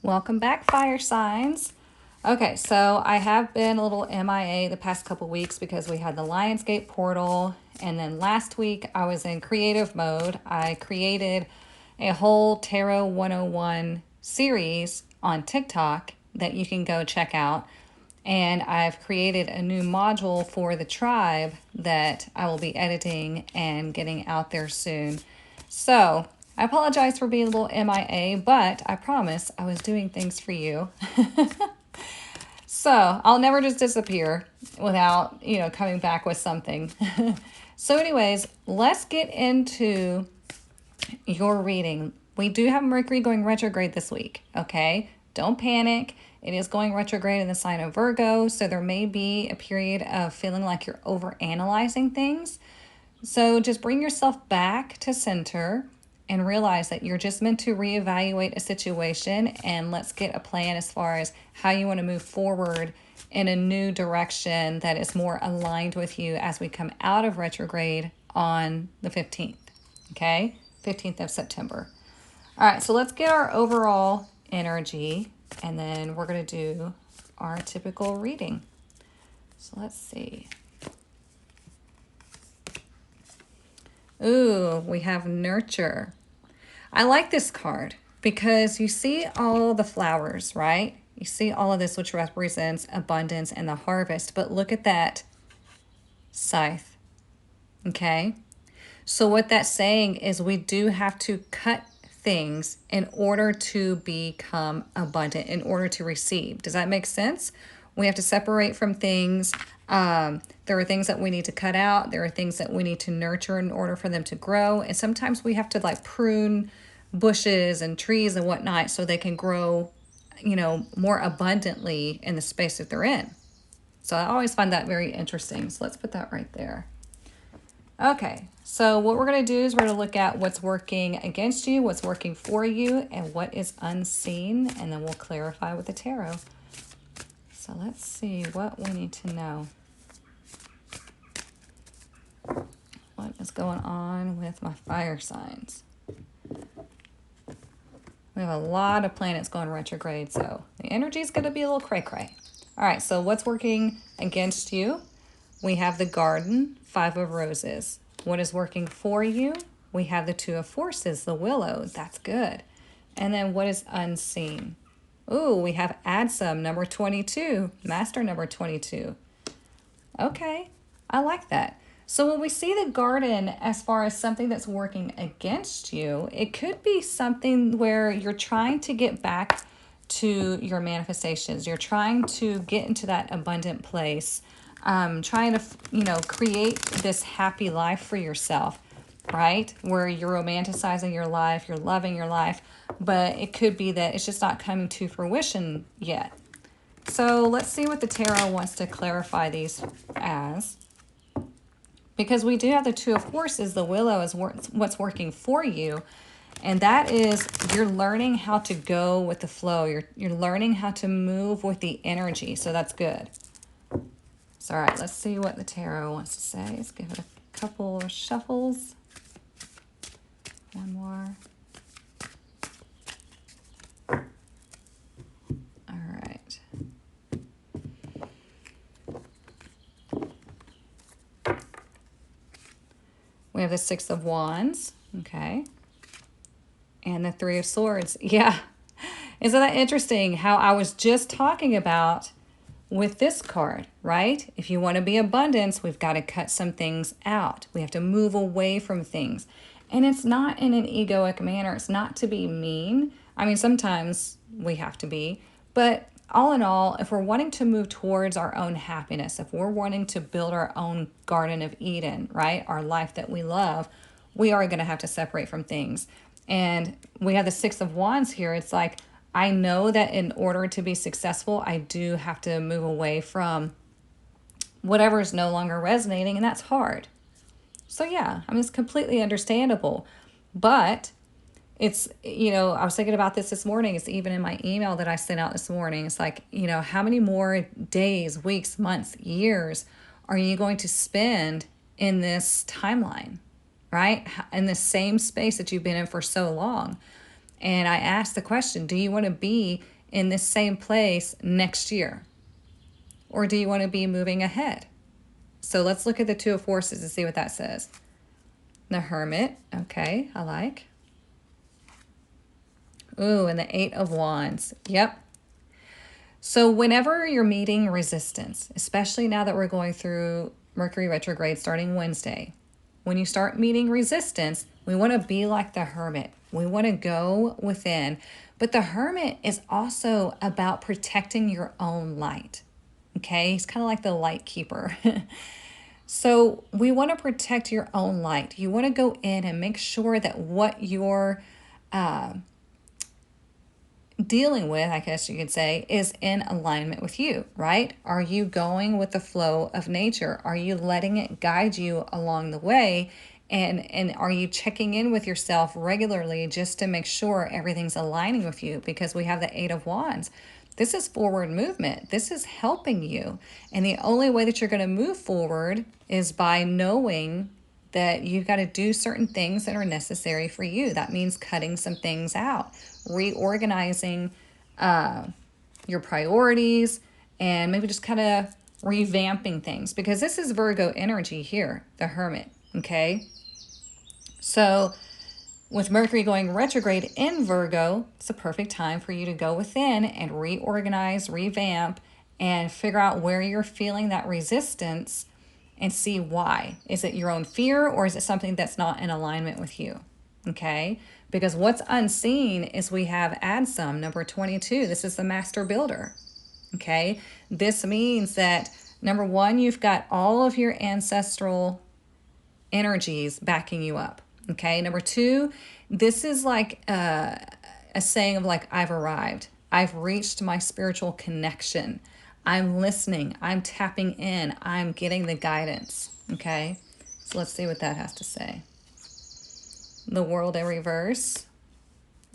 Welcome back, fire signs. Okay, so I have been a little MIA the past couple weeks because we had the Lionsgate portal, and then last week I was in creative mode. I created a whole Tarot 101 series on TikTok that you can go check out. And I've created a new module for the tribe that I will be editing and getting out there soon. So I apologize for being a little MIA, but I promise I was doing things for you. So I'll never just disappear without, coming back with something. So anyways, let's get into your reading. We do have Mercury going retrograde this week, okay? Don't panic. It is going retrograde in the sign of Virgo, so there may be a period of feeling like you're overanalyzing things. So just bring yourself back to center and realize that you're just meant to reevaluate a situation, and let's get a plan as far as how you want to move forward in a new direction that is more aligned with you as we come out of retrograde on the 15th, okay? 15th of September. All right, so let's get our overall energy, and then we're going to do our typical reading. So let's see. Ooh, we have nurture. I like this card because you see all the flowers, right? You see all of this, which represents abundance and the harvest, but look at that scythe, okay? So what that's saying is we do have to cut things in order to become abundant, in order to receive. Does that make sense? We have to separate from things. There are things that we need to cut out. There are things that we need to nurture in order for them to grow. And sometimes we have to like prune bushes and trees and whatnot so they can grow, more abundantly in the space that they're in. So I always find that very interesting. So let's put that right there. Okay, so what we're going to do is we're going to look at what's working against you, what's working for you, and what is unseen, and then we'll clarify with the tarot. So let's see what we need to know. What is going on with my fire signs? We have a lot of planets going retrograde, so the energy is going to be a little cray-cray. All right, so what's working against you? We have the garden, 5 of roses. What is working for you? We have the 2 of forces, the willow. That's good. And then what is unseen? Ooh, we have add some, number 22, master number 22. Okay, I like that. So when we see the garden as far as something that's working against you, it could be something where you're trying to get back to your manifestations. You're trying to get into that abundant place, trying to, create this happy life for yourself, right? Where you're romanticizing your life, you're loving your life, but it could be that it's just not coming to fruition yet. So let's see what the tarot wants to clarify these as. Because we do have the 2 of forces, the willow is what's working for you. And that is you're learning how to go with the flow. You're learning how to move with the energy. So that's good. So all right, let's see what the tarot wants to say. Let's give it a couple of shuffles. One more. All right. We have the 6 of wands, okay, and the 3 of swords. Yeah, isn't that interesting how I was just talking about with this card, right? If you want to be abundance, we've got to cut some things out. We have to move away from things. And it's not in an egoic manner. It's not to be mean. I mean, sometimes we have to be, but all in all, if we're wanting to move towards our own happiness, if we're wanting to build our own Garden of Eden, right, our life that we love, we are going to have to separate from things. And we have the 6 of wands here. It's like, I know that in order to be successful, I do have to move away from whatever is no longer resonating, and that's hard. So yeah, I mean, it's completely understandable. But it's, I was thinking about this morning. It's even in my email that I sent out this morning. It's like, how many more days, weeks, months, years are you going to spend in this timeline, right? In the same space that you've been in for so long. And I asked the question, do you want to be in this same place next year? Or do you want to be moving ahead? So let's look at the Two of Forces and see what that says. The Hermit. Okay, I like. Ooh, and the Eight of Wands. Yep. So whenever you're meeting resistance, especially now that we're going through Mercury retrograde starting Wednesday, when you start meeting resistance, we want to be like the Hermit. We want to go within. But the Hermit is also about protecting your own light. Okay? He's kind of like the light keeper. So we want to protect your own light. You want to go in and make sure that what you're dealing with, I guess you could say, is in alignment with you, right? Are you going with the flow of nature? Are you letting it guide you along the way? And are you checking in with yourself regularly just to make sure everything's aligning with you? Because we have the Eight of Wands. This is forward movement. This is helping you. And the only way that you're going to move forward is by knowing that you've got to do certain things that are necessary for you. That means cutting some things out, reorganizing your priorities, and maybe just kind of revamping things, because this is Virgo energy here, the Hermit, okay? So with Mercury going retrograde in Virgo, it's a perfect time for you to go within and reorganize, revamp, and figure out where you're feeling that resistance and see why. Is it your own fear, or is it something that's not in alignment with you? Okay? Because what's unseen is we have Adsum, number 22. This is the master builder. Okay? This means that, number one, you've got all of your ancestral energies backing you up. Okay? Number two, this is like a saying of like, I've arrived. I've reached my spiritual connection. I'm listening. I'm tapping in. I'm getting the guidance. Okay? So let's see what that has to say. The World in reverse.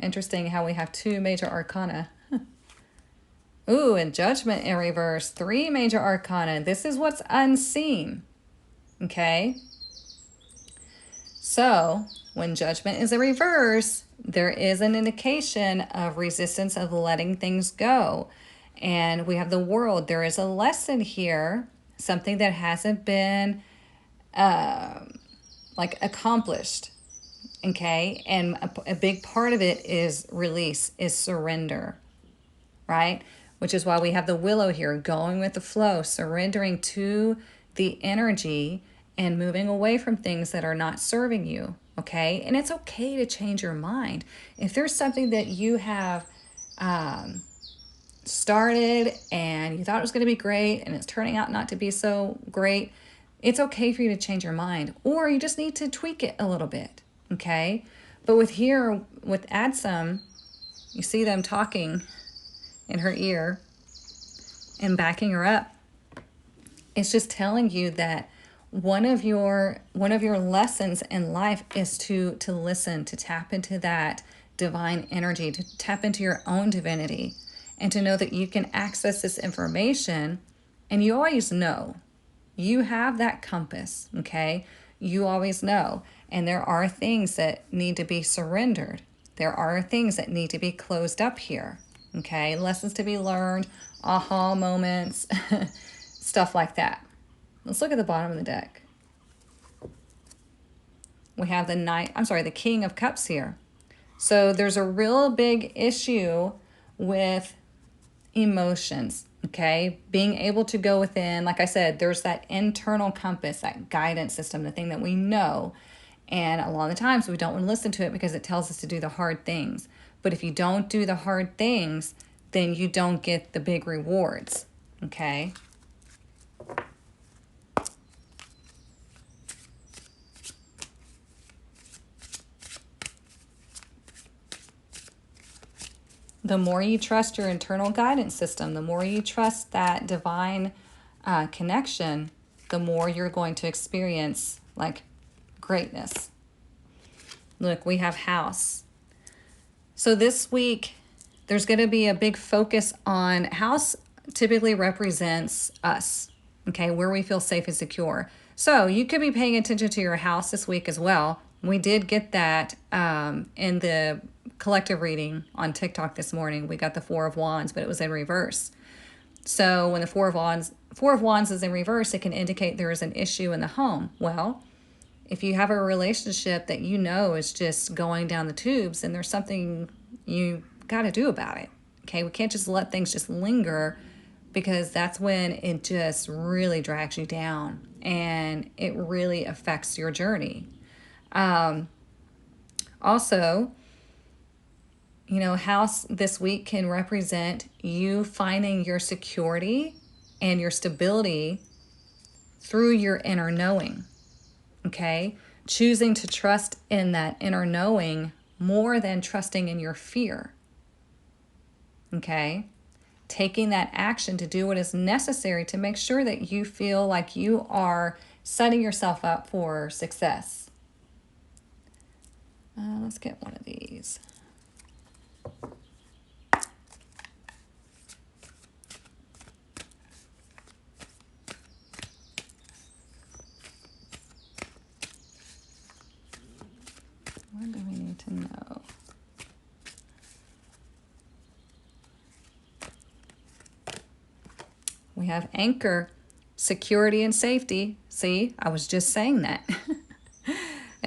Interesting how we have two major arcana. Ooh, and Judgment in reverse. Three major arcana. This is what's unseen. Okay? So, when Judgment is in reverse, there is an indication of resistance, of letting things go. And we have the World. There is a lesson here, something that hasn't been like accomplished. Okay? And a big part of it is release, is surrender. Right? Which is why we have the Willow here, going with the flow, surrendering to the energy and moving away from things that are not serving you. Okay? And it's okay to change your mind. If there's something that you have started and you thought it was going to be great and it's turning out not to be so great, it's okay for you to change your mind, or you just need to tweak it a little bit. Okay? But with here, with Adsum, you see them talking in her ear and backing her up. It's just telling you that one of your lessons in life is to listen, to tap into that divine energy, to tap into your own divinity, and to know that you can access this information. And you always know. You have that compass, okay? You always know. And there are things that need to be surrendered. There are things that need to be closed up here, okay? Lessons to be learned, aha moments, stuff like that. Let's look at the bottom of the deck. We have the King of Cups here. So there's a real big issue with emotions, okay? Being able to go within, like I said, there's that internal compass, that guidance system, the thing that we know. And a lot of the times we don't want to listen to it because it tells us to do the hard things. But if you don't do the hard things, then you don't get the big rewards, okay? The more you trust your internal guidance system, the more you trust that divine connection, the more you're going to experience like greatness. Look, we have House. So this week, there's going to be a big focus on House. Typically represents us, okay, where we feel safe and secure. So you could be paying attention to your house this week as well. We did get that in the collective reading on TikTok this morning. We got the Four of Wands, but it was in reverse. So when the Four of Wands is in reverse, it can indicate there is an issue in the home. Well, if you have a relationship that you know is just going down the tubes, then there's something you got to do about it. Okay, we can't just let things just linger, because that's when it just really drags you down and it really affects your journey. Also, you know, house this week can represent you finding your security and your stability through your inner knowing. Okay? Choosing to trust in that inner knowing more than trusting in your fear. Okay? Taking that action to do what is necessary to make sure that you feel like you are setting yourself up for success. Let's get one of these. What do we need to know? We have anchor, security and safety. See, I was just saying that.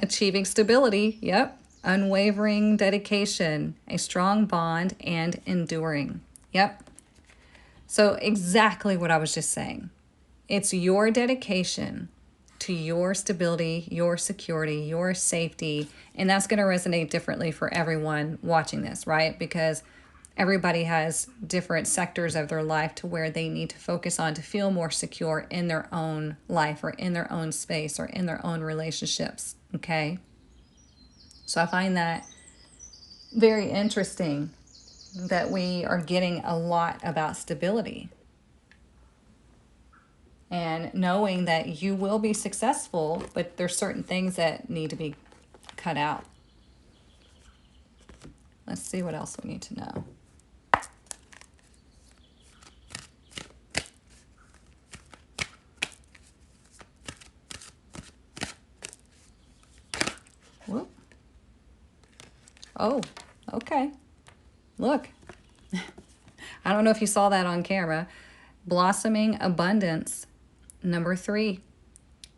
Achieving stability, yep. Unwavering dedication, a strong bond, and enduring. Yep. So exactly what I was just saying. It's your dedication to your stability, your security, your safety, and that's going to resonate differently for everyone watching this, right? Because everybody has different sectors of their life to where they need to focus on to feel more secure in their own life or in their own space or in their own relationships, okay? So I find that very interesting that we are getting a lot about stability and knowing that you will be successful, but there's certain things that need to be cut out. Let's see what else we need to know. Whoop. Oh, okay. Look. I don't know if you saw that on camera. Blossoming abundance, number 3.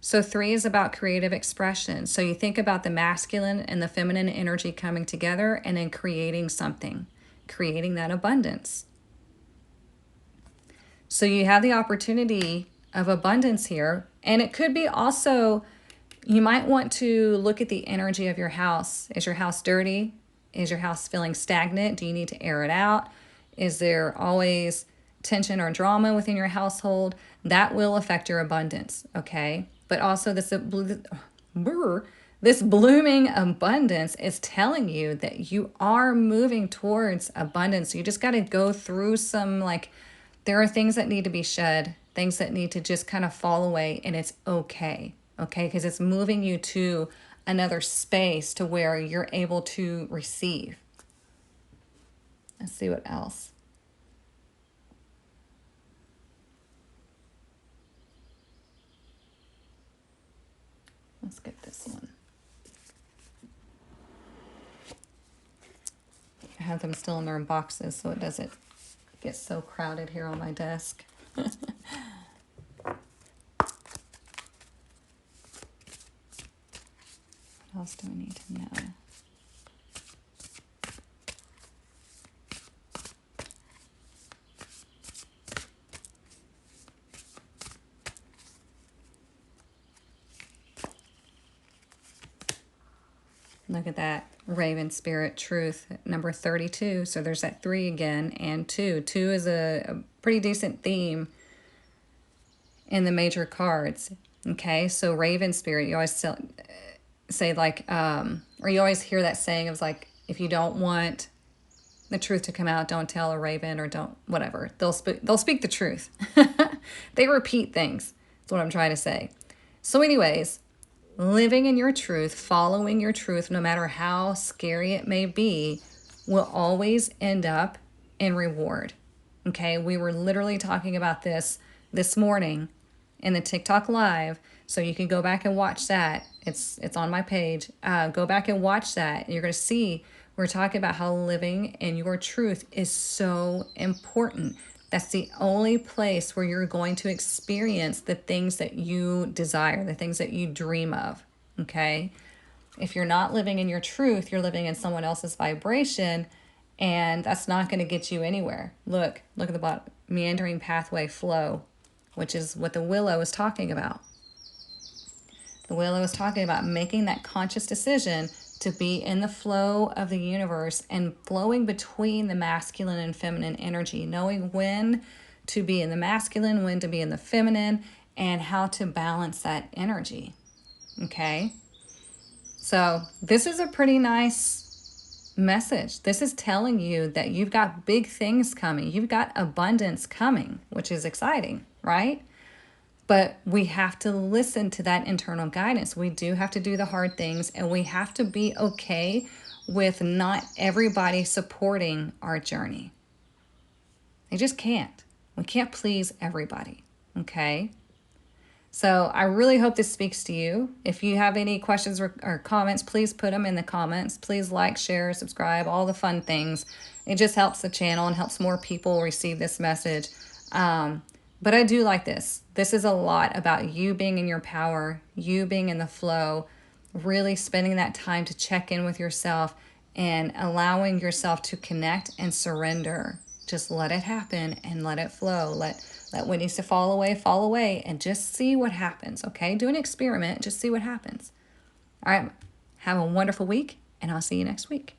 So 3 is about creative expression. So you think about the masculine and the feminine energy coming together and then creating something, creating that abundance. So you have the opportunity of abundance here. And it could be also, you might want to look at the energy of your house. Is your house dirty? Is your house feeling stagnant? Do you need to air it out? Is there always tension or drama within your household? That will affect your abundance, okay? But also this blooming abundance is telling you that you are moving towards abundance. You just got to go through some, like, there are things that need to be shed, things that need to just kind of fall away, and it's okay, okay? Because it's moving you to another space to where you're able to receive. Let's see what else. Let's get this one. I have them still in their boxes so it doesn't get so crowded here on my desk. What else do we need to know? Look at that. Raven Spirit Truth, number 32. So there's that 3 again, and 2. 2 is a pretty decent theme in the major cards. Okay, so Raven Spirit, you always say like, or you always hear that saying of like, if you don't want the truth to come out, don't tell a raven, or don't, whatever. They'll speak the truth. They repeat things. That's what I'm trying to say. So anyways, living in your truth, following your truth, no matter how scary it may be, will always end up in reward. Okay, we were literally talking about this morning in the TikTok live, so you can go back and watch that. It's on my page. Go back and watch that. You're going to see We're talking about how living in your truth is so important. That's the only place where you're going to experience the things that you desire, the things that you dream of. Okay? If you're not living in your truth, you're living in someone else's vibration, and that's not going to get you anywhere. Look at the bottom, meandering pathway flow, which is what the willow is talking about. The willow is talking about making that conscious decision to be in the flow of the universe and flowing between the masculine and feminine energy, knowing when to be in the masculine, when to be in the feminine, and how to balance that energy. Okay? So this is a pretty nice message. This is telling you that you've got big things coming. You've got abundance coming, which is exciting, right? But we have to listen to that internal guidance. We do have to do the hard things, and we have to be okay with not everybody supporting our journey. They just can't. We can't please everybody, okay? So I really hope this speaks to you. If you have any questions or comments, please put them in the comments. Please like, share, subscribe, all the fun things. It just helps the channel and helps more people receive this message. But I do like this. This is a lot about you being in your power, you being in the flow, really spending that time to check in with yourself and allowing yourself to connect and surrender. Just let it happen and let it flow. Let what needs to fall away, and just see what happens, okay? Do an experiment, just see what happens. All right, have a wonderful week, and I'll see you next week.